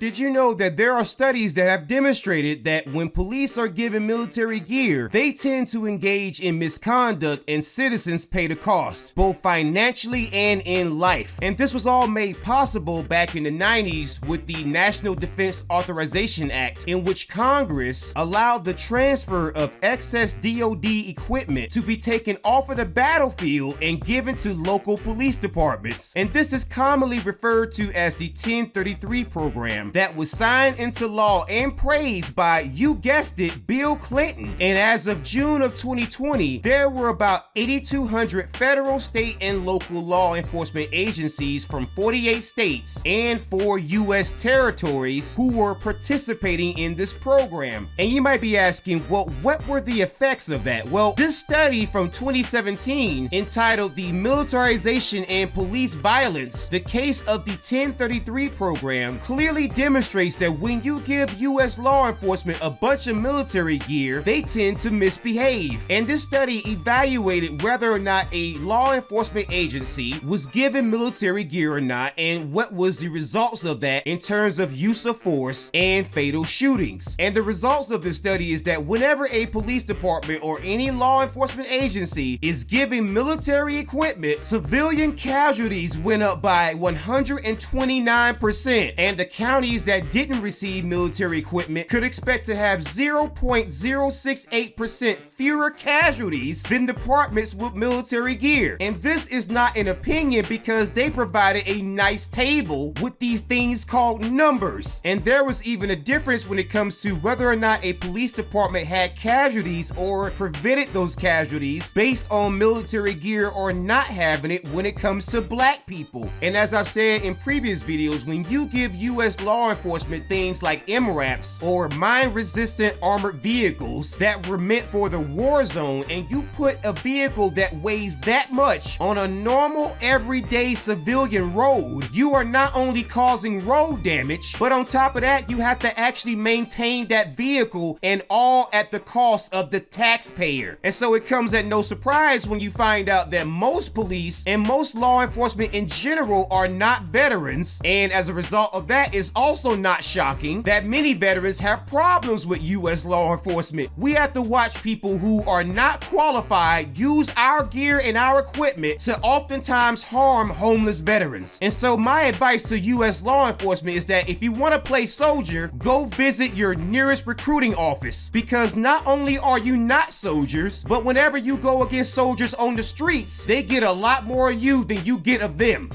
Did you know that there are studies that have demonstrated that when police are given military gear, they tend to engage in misconduct and citizens pay the cost, both financially and in life? And this was all made possible back in the 90s with the National Defense Authorization Act, in which Congress allowed the transfer of excess DoD equipment to be taken off of the battlefield and given to local police departments. And this is commonly referred to as the 1033 program that was signed into law and praised by, you guessed it, Bill Clinton. And as of June of 2020, there were about 8,200 federal, state, and local law enforcement agencies from 48 states and 4 U.S. territories who were participating in this program. And you might be asking, well, what were the effects of that? Well, this study from 2017 entitled The Militarization and Police Violence, the Case of the 1033 Program, clearly demonstrates that when you give U.S. law enforcement a bunch of military gear, they tend to misbehave. And this study evaluated whether or not a law enforcement agency was given military gear or not, and what was the results of that in terms of use of force and fatal shootings. And the results of this study is that whenever a police department or any law enforcement agency is giving military equipment, civilian casualties went up by 129%, and the counties that didn't receive military equipment could expect to have 0.068% fewer casualties than departments with military gear. And this is not an opinion, because they provided a nice table with these things called numbers. And there was even a difference when it comes to whether or not a police department had casualties or prevented those casualties based on military gear or not having it when it comes to black people. And as I've said in previous videos, when you give U.S. law enforcement things like MRAPs or mine-resistant armored vehicles that were meant for the war zone, and you put a vehicle that weighs that much on a normal everyday civilian road, you are not only causing road damage, but on top of that, you have to actually maintain that vehicle, and all at the cost of the taxpayer. And so it comes at no surprise when you find out that most police and most law enforcement in general are not veterans, and as a result of that, it's also not shocking that many veterans have problems with U.S. law enforcement. We have to watch people who are not qualified use our gear and our equipment to oftentimes harm homeless veterans. And so my advice to U.S. law enforcement is that if you want to play soldier, go visit your nearest recruiting office, because not only are you not soldiers, but whenever you go against soldiers on the streets, they get a lot more of you than you get of them.